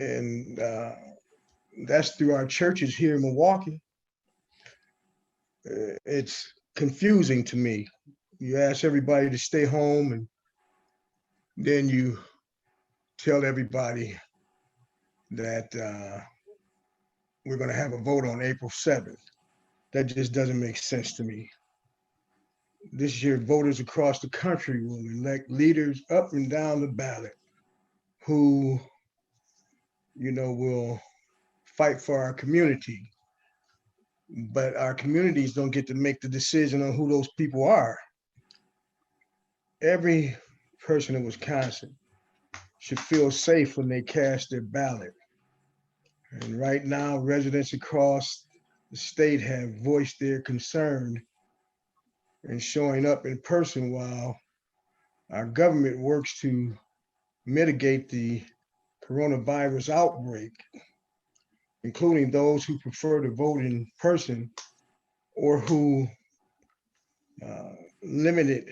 and that's through our churches here in Milwaukee. It's confusing to me. You ask everybody to stay home, and then you tell everybody that we're going to have a vote on April 7th. That just doesn't make sense to me. This year, voters across the country will elect leaders up and down the ballot who, will fight for our community. But our communities don't get to make the decision on who those people are. Every person in Wisconsin should feel safe when they cast their ballot. And right now, residents across the state have voiced their concern and showing up in person while our government works to mitigate the coronavirus outbreak, including those who prefer to vote in person or who uh, limited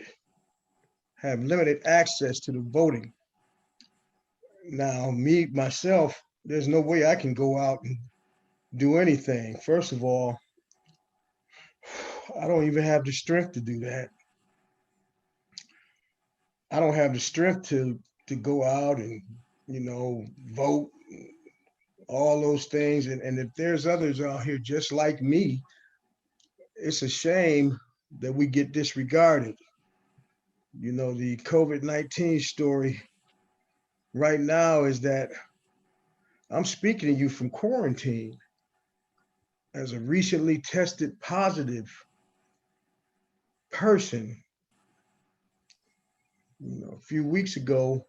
have limited access to the voting. Now, me myself, there's no way I can go out and do anything. First of all, I don't even have the strength to do that. I don't have the strength to go out and vote, all those things. And if there's others out here just like me, it's a shame that we get disregarded. The COVID-19 story right now is that I'm speaking to you from quarantine as a recently tested positive person. A few weeks ago,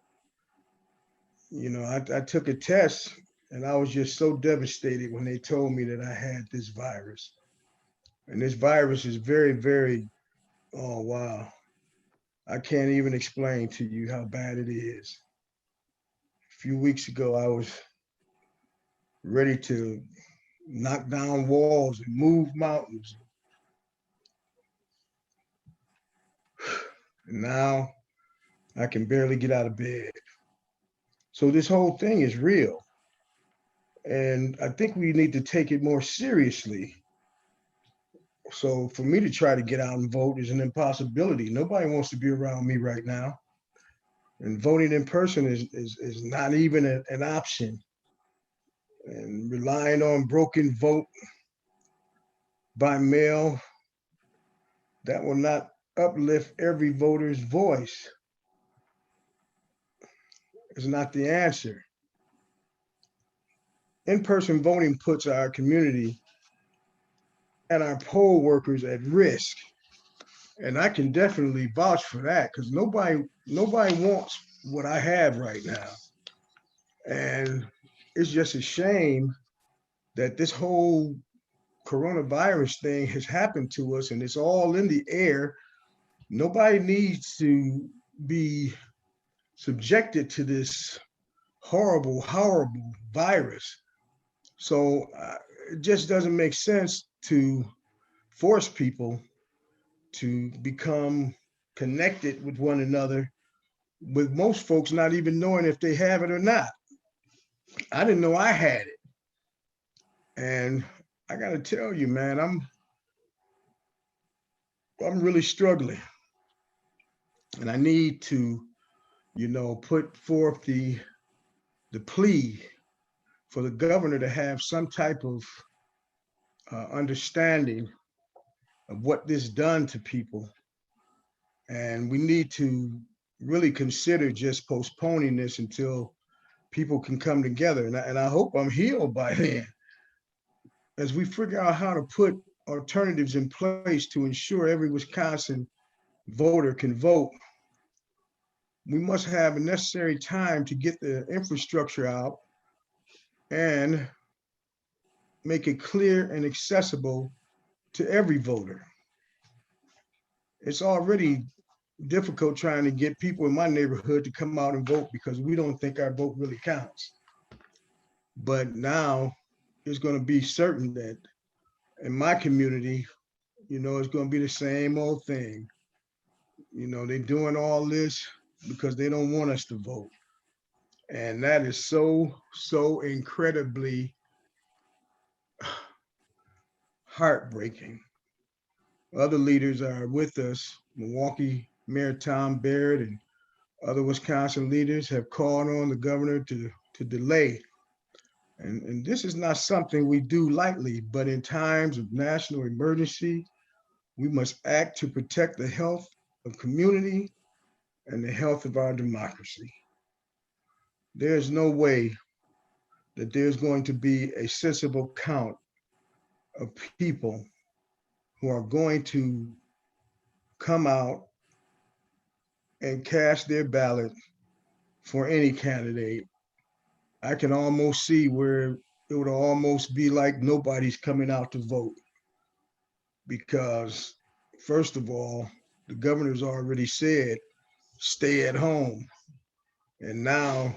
I took a test and I was just so devastated when they told me that I had this virus. And this virus is very, very, oh, wow. I can't even explain to you how bad it is. A few weeks ago, I was ready to knock down walls and move mountains. And now I can barely get out of bed. So this whole thing is real. And I think we need to take it more seriously. So for me to try to get out and vote is an impossibility. Nobody wants to be around me right now. And voting in person is not even an option. And relying on broken vote by mail, that will not uplift every voter's voice. Is not the answer. In person voting puts our community and our poll workers at risk. And I can definitely vouch for that because nobody wants what I have right now. And it's just a shame that this whole coronavirus thing has happened to us and it's all in the air. Nobody needs to be subjected to this horrible, horrible virus. So it just doesn't make sense to force people to become connected with one another, with most folks not even knowing if they have it or not. I didn't know I had it. And I got to tell you, man, I'm really struggling. And I need to, put forth the plea for the governor to have some type of understanding of what this done to people. And we need to really consider just postponing this until people can come together. And I hope I'm healed by then as we figure out how to put alternatives in place to ensure every Wisconsin voter can vote. We must have a necessary time to get the infrastructure out and make it clear and accessible to every voter. It's already difficult trying to get people in my neighborhood to come out and vote because we don't think our vote really counts. But now it's going to be certain that in my community, it's going to be the same old thing. They're doing all this because they don't want us to vote. And that is so incredibly heartbreaking. Other leaders are with us. Milwaukee Mayor Tom Baird and other Wisconsin leaders have called on the governor to delay. And this is not something we do lightly, but in times of national emergency, we must act to protect the health of community and the health of our democracy. There's no way that there's going to be a sensible count of people who are going to come out and cast their ballot for any candidate. I can almost see where it would almost be like nobody's coming out to vote because, first of all, the governor's already said stay at home. And now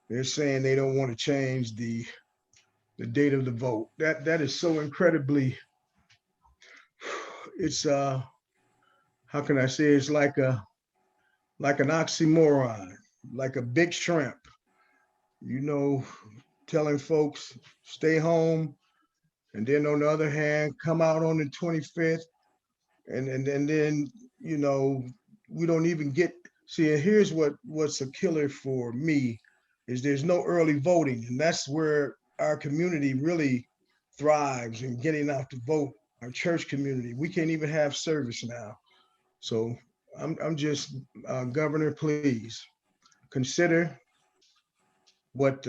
they're saying they don't want to change the date of the vote. That is so incredibly, it's how can I say, it's like an oxymoron, like a big shrimp, you know, telling folks stay home, and then on the other hand, come out on the 25th, and then you know we don't even get. See, and here's what's a killer for me is there's no early voting, and that's where our community really thrives in getting out to vote. Our church community, we can't even have service now. So I'm just Governor, please consider what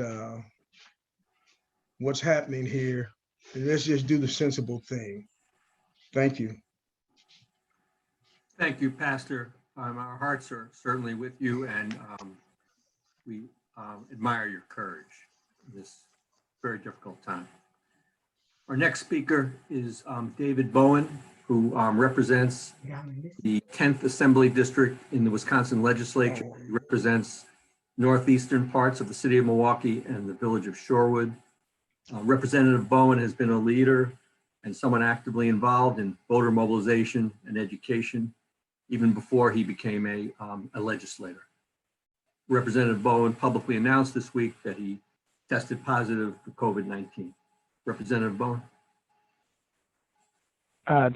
what's happening here. And let's just do the sensible thing. Thank you. Thank you, Pastor. Our hearts are certainly with you, and we admire your courage in this very difficult time. Our next speaker is David Bowen, who represents the 10th Assembly District in the Wisconsin Legislature. He represents northeastern parts of the city of Milwaukee and the village of Shorewood. Representative Bowen has been a leader and someone actively involved in voter mobilization and education, even before he became a legislator. Representative Bowen publicly announced this week that he tested positive for COVID-19. Representative Bowen.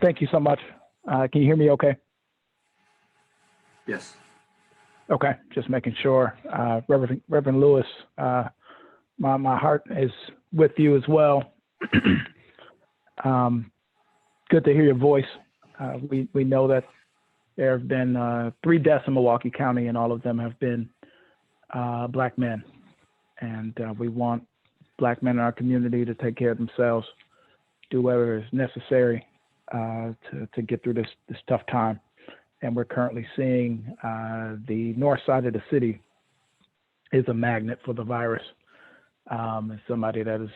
Thank you so much. Can you hear me okay? Yes. Okay, just making sure. Reverend Lewis, my heart is with you as well. Good to hear your voice. We know that there have been 3 deaths in Milwaukee County, and all of them have been Black men. And we want Black men in our community to take care of themselves, do whatever is necessary to get through this tough time. And we're currently seeing the north side of the city is a magnet for the virus. As somebody that has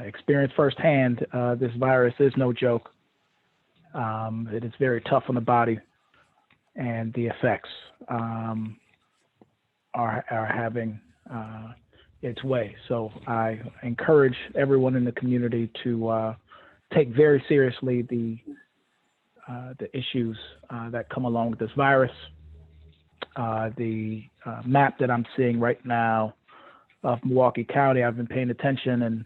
experienced firsthand, this virus is no joke. It is very tough on the body, and the effects are having its way. So I encourage everyone in the community to take very seriously the issues that come along with this virus. The map that I'm seeing right now of Milwaukee County, I've been paying attention, and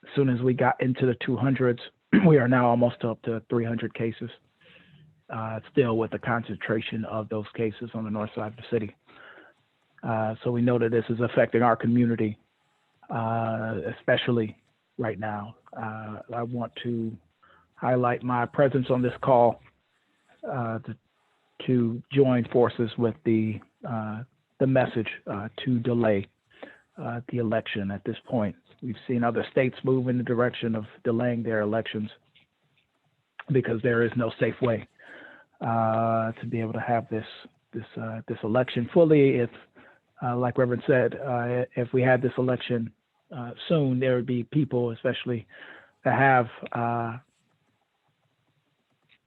as soon as we got into the 200s, we are now almost up to 300 cases, still with the concentration of those cases on the north side of the city. So we know that this is affecting our community, especially right now. I want to highlight my presence on this call to join forces with the message to delay the election at this point. We've seen other states move in the direction of delaying their elections because there is no safe way to be able to have this election fully. If, like Reverend said, if we had this election soon, there would be people, especially that have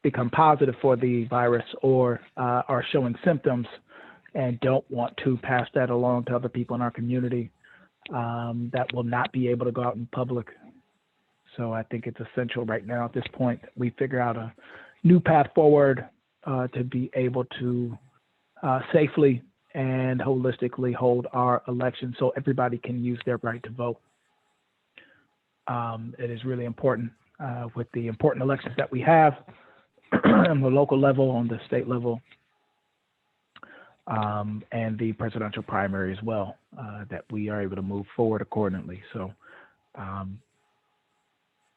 become positive for the virus or are showing symptoms and don't want to pass that along to other people in our community, that will not be able to go out in public. So I think it's essential right now at this point that we figure out a new path forward to be able to safely and holistically hold our election so everybody can use their right to vote. It is really important with the important elections that we have on the local level, on the state level, and the presidential primary as well, that we are able to move forward accordingly. So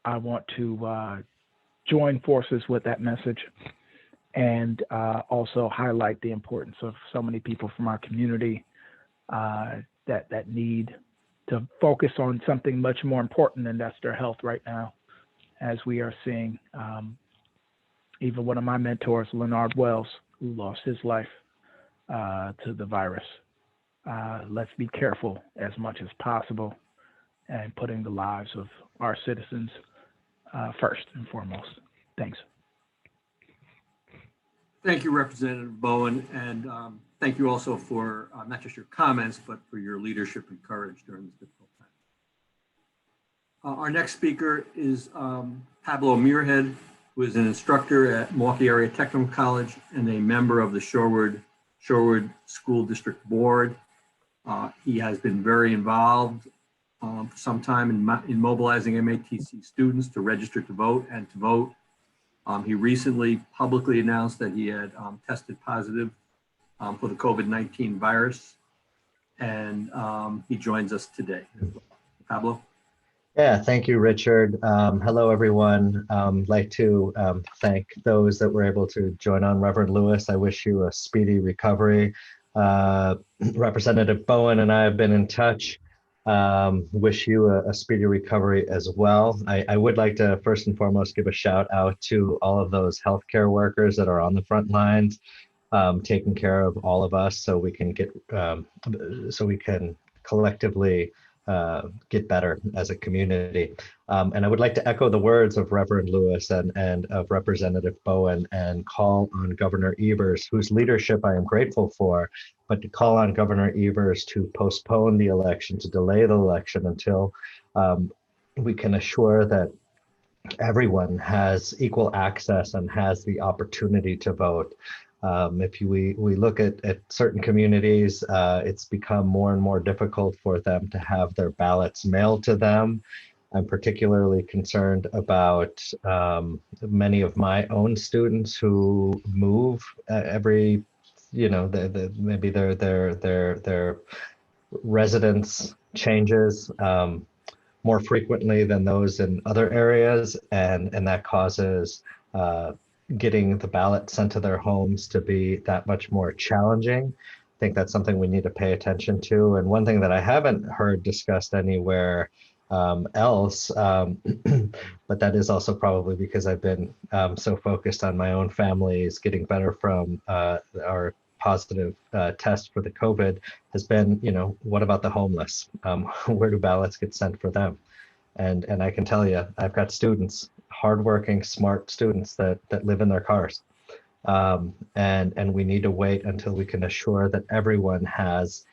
I want to join forces with that message and also highlight the importance of so many people from our community that need to focus on something much more important, and that's their health right now, as we are seeing even one of my mentors, Leonard Wells, who lost his life to the virus. Let's be careful as much as possible and putting the lives of our citizens first and foremost. Thanks. Thank you, Representative Bowen, and thank you also for not just your comments, but for your leadership and courage during this difficult time. Our next speaker is Pablo Muirhead, who is an instructor at Milwaukee Area Technical College and a member of the Shorewood School District Board. He has been very involved for some time in mobilizing MATC students to register to vote and to vote. He recently publicly announced that he had tested positive for the COVID-19 virus, and he joins us today. Pablo? Yeah, thank you, Richard. Hello, everyone. I'd like to thank those that were able to join on. Reverend Lewis, I wish you a speedy recovery. Representative Bowen and I have been in touch. Wish you a speedy recovery as well. I would like to first and foremost give a shout out to all of those healthcare workers that are on the front lines, taking care of all of us so we can get, so we can collectively get better as a community. And I would like to echo the words of Reverend Lewis and of Representative Bowen and call on Governor Evers, whose leadership I am grateful for, but to call on Governor Evers to postpone the election, to delay the election until we can assure that everyone has equal access and has the opportunity to vote. If we look at certain communities, it's become more and more difficult for them to have their ballots mailed to them. I'm particularly concerned about many of my own students who move every, maybe their residence changes more frequently than those in other areas, and that causes getting the ballot sent to their homes to be that much more challenging. I think that's something we need to pay attention to. And one thing that I haven't heard discussed anywhere else, but that is also probably because I've been so focused on my own family's getting better from our positive test for the COVID, has been, what about the homeless? Where do ballots get sent for them? And I can tell you, I've got students, hardworking, smart students that live in their cars. And we need to wait until we can assure that everyone has,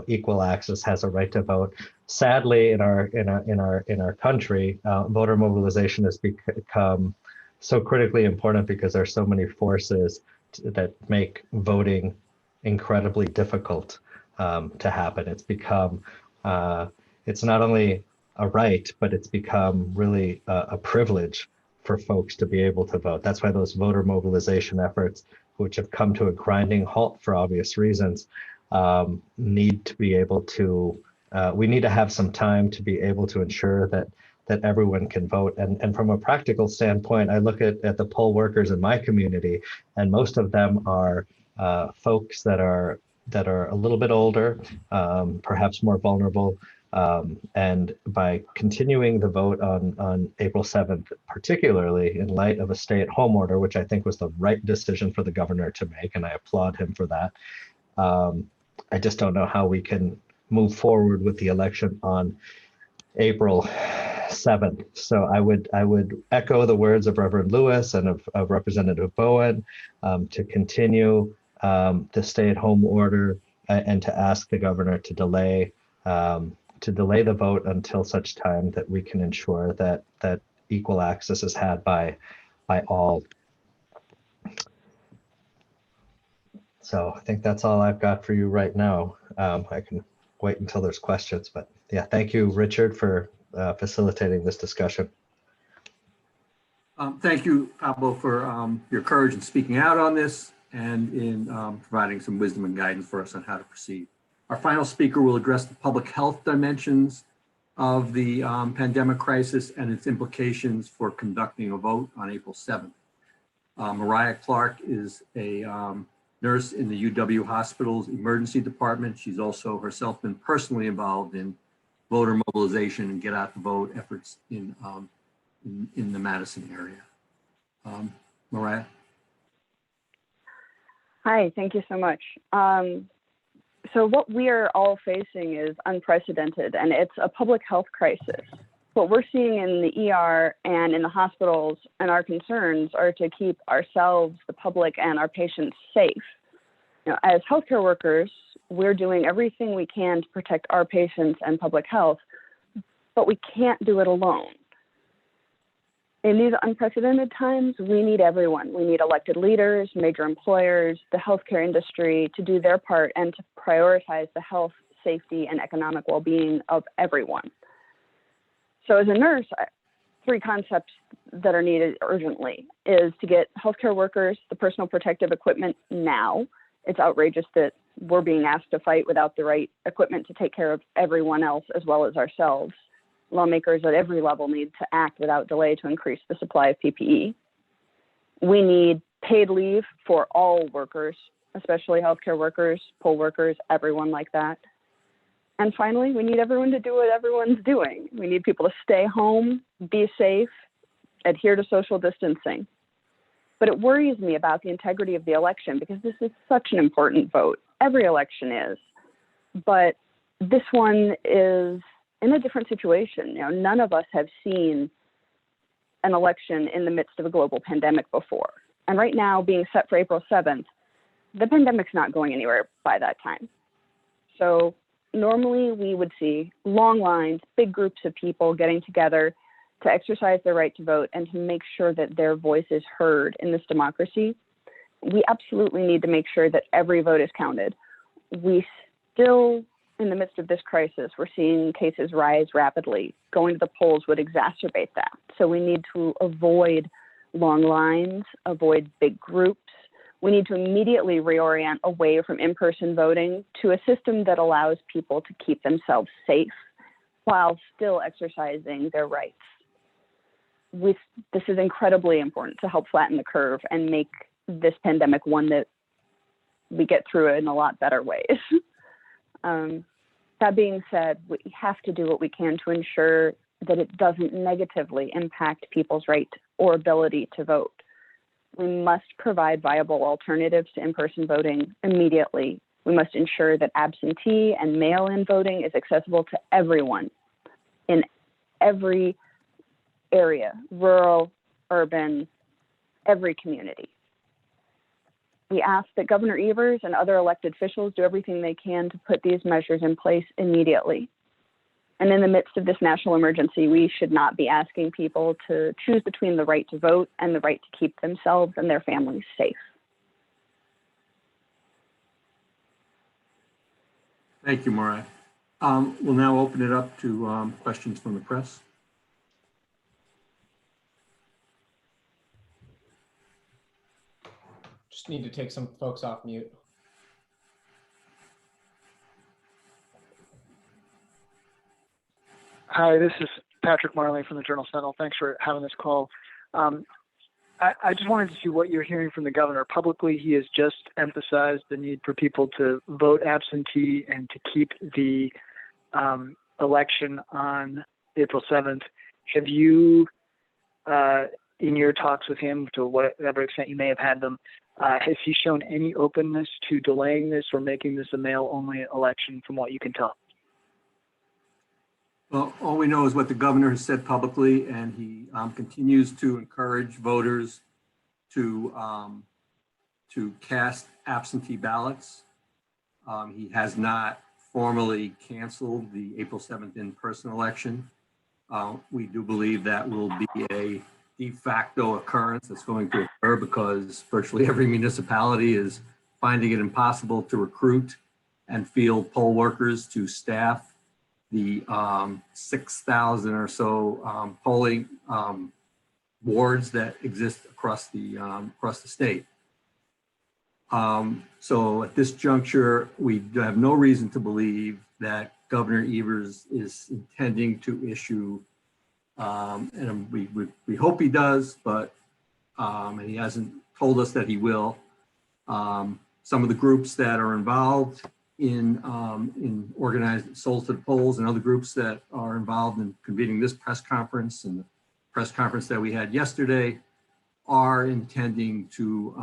equal access, has a right to vote. Sadly, in our country, voter mobilization has become so critically important because there's so many forces that make voting incredibly difficult to happen. It's become, it's not only a right, but it's become really a privilege for folks to be able to vote. That's why those voter mobilization efforts, which have come to a grinding halt for obvious reasons, need to be able to, we need to have some time to be able to ensure that everyone can vote. And from a practical standpoint, I look at the poll workers in my community, and most of them are folks that are a little bit older, perhaps more vulnerable. And by continuing the vote on April 7th, particularly in light of a stay-at-home order, which I think was the right decision for the governor to make, and I applaud him for that, I just don't know how we can move forward with the election on April 7th. So I would echo the words of Reverend Lewis and of Representative Bowen to continue the stay-at-home order and to ask the governor to delay the vote until such time that we can ensure that equal access is had by all. So I think that's all I've got for you right now. I can wait until there's questions, but yeah, thank you, Richard, for facilitating this discussion. Thank you, Pablo, for your courage in speaking out on this and in providing some wisdom and guidance for us on how to proceed. Our final speaker will address the public health dimensions of the pandemic crisis and its implications for conducting a vote on April 7th. Mariah Clark is a nurse in the UW Hospital's emergency department. She's also herself been personally involved in voter mobilization and get out the vote efforts in the Madison area. Mariah? Hi, thank you so much. So what we are all facing is unprecedented, and it's a public health crisis. What we're seeing in the ER and in the hospitals and our concerns are to keep ourselves, the public, and our patients safe. You know, as healthcare workers, we're doing everything we can to protect our patients and public health, but we can't do it alone. In these unprecedented times, we need everyone. We need elected leaders, major employers, the healthcare industry to do their part and to prioritize the health, safety, and economic well-being of everyone. So as a nurse, 3 concepts that are needed urgently is to get healthcare workers the personal protective equipment now. It's outrageous that we're being asked to fight without the right equipment to take care of everyone else as well as ourselves. Lawmakers at every level need to act without delay to increase the supply of PPE. We need paid leave for all workers, especially healthcare workers, poll workers, everyone like that. And finally, we need everyone to do what everyone's doing. We need people to stay home, be safe, adhere to social distancing. But it worries me about the integrity of the election because this is such an important vote. Every election is, but this one is in a different situation. You know, none of us have seen an election in the midst of a global pandemic before. And right now, being set for April 7th, the pandemic's not going anywhere by that time. So normally we would see long lines, big groups of people getting together to exercise their right to vote and to make sure that their voice is heard in this democracy. We absolutely need to make sure that every vote is counted. We still, in the midst of this crisis, we're seeing cases rise rapidly. Going to the polls would exacerbate that. So we need to avoid long lines, avoid big groups. We need to immediately reorient away from in-person voting to a system that allows people to keep themselves safe while still exercising their rights. This is incredibly important to help flatten the curve and make this pandemic one that we get through it in a lot better ways. That being said, we have to do what we can to ensure that it doesn't negatively impact people's right or ability to vote. We must provide viable alternatives to in-person voting immediately. We must ensure that absentee and mail-in voting is accessible to everyone in every area, rural, urban, every community. We ask that Governor Evers and other elected officials do everything they can to put these measures in place immediately. And in the midst of this national emergency, we should not be asking people to choose between the right to vote and the right to keep themselves and their families safe. Thank you, Mariah. We'll now open it up to questions from the press. Just need to take some folks off mute. Hi, this is Patrick Marley from the Journal Sentinel. Thanks for having this call. I just wanted to see what you're hearing from the governor. Publicly, he has just emphasized the need for people to vote absentee and to keep the election on April 7th. Have you, in your talks with him, to whatever extent you may have had them, has he shown any openness to delaying this or making this a mail-only election from what you can tell? Well, all we know is what the governor has said publicly, and he continues to encourage voters to cast absentee ballots. He has not formally canceled the April 7th in-person election. We do believe that will be a de facto occurrence that's going to occur because virtually every municipality is finding it impossible to recruit and field poll workers to staff the 6,000 or so polling wards that exist across the state. So at this juncture, we have no reason to believe that Governor Evers is intending to issue, and we hope he does, but and he hasn't told us that he will. Some of the groups that are involved in organized solicited polls and other groups that are involved in convening this press conference and the press conference that we had yesterday are intending to,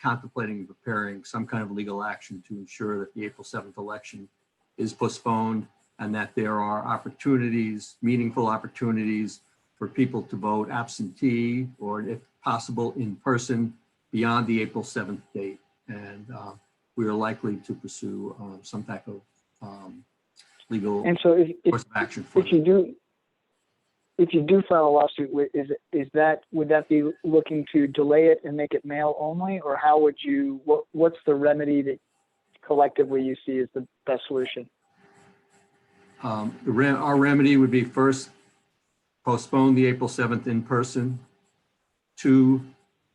contemplating and preparing some kind of legal action to ensure that the April 7th election is postponed and that there are opportunities, meaningful opportunities for people to vote absentee or if possible in person beyond the April 7th date. And we are likely to pursue some type of legal And so course of action for if you do file a lawsuit, would that be looking to delay it and make it mail only, or how would you? What's the remedy that collectively you see as the best solution? Our remedy would be first postpone the April 7th in person. Two,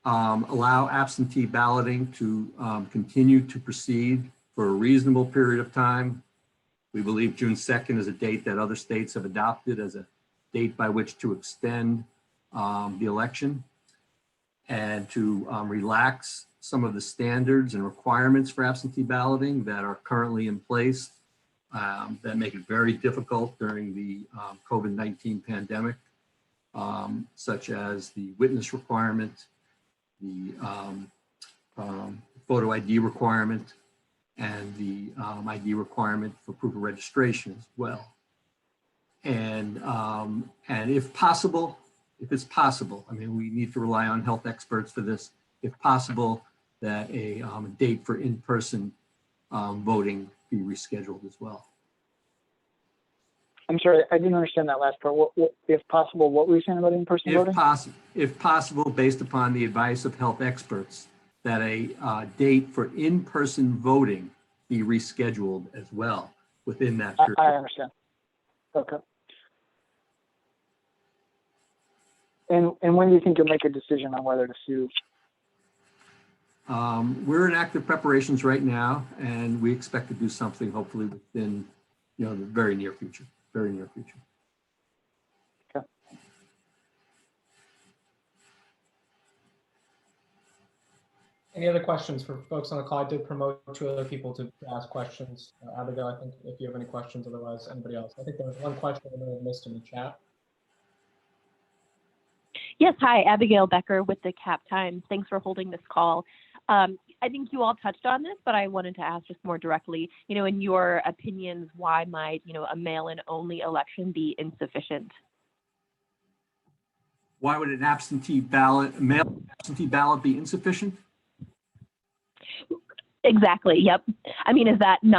allow absentee balloting to continue to proceed for a reasonable period of time. We believe June 2nd is a date that other states have adopted as a date by which to extend the election and to relax some of the standards and requirements for absentee balloting that are currently in place that make it very difficult during the COVID-19 pandemic, such as the witness requirement, the photo ID requirement, and the ID requirement for proof of registration as well. And if possible, if it's possible, I mean, we need to rely on health experts for this. If possible, that a date for in-person voting be rescheduled as well. I'm sorry, I didn't understand that last part. What if possible, what were you saying about in-person voting? If possible, based upon the advice of health experts, that a date for in-person voting be rescheduled as well within that period. I understand. Okay. And when do you think you'll make a decision on whether to sue? We're in active preparations right now, and we expect to do something hopefully within, the very near future. Very near future. Okay. Any other questions for folks on the call? I did promote 2 other people to ask questions. Abigail, I think if you have any questions, otherwise anybody else. I think there was one question I may have missed in the chat. Yes, hi, Abigail Becker with the Cap Times. Thanks for holding this call. I think you all touched on this, but I wanted to ask just more directly, in your opinions, why might, a mail-in only election be insufficient? Why would an absentee ballot be insufficient? Exactly. Yep. I mean, is that not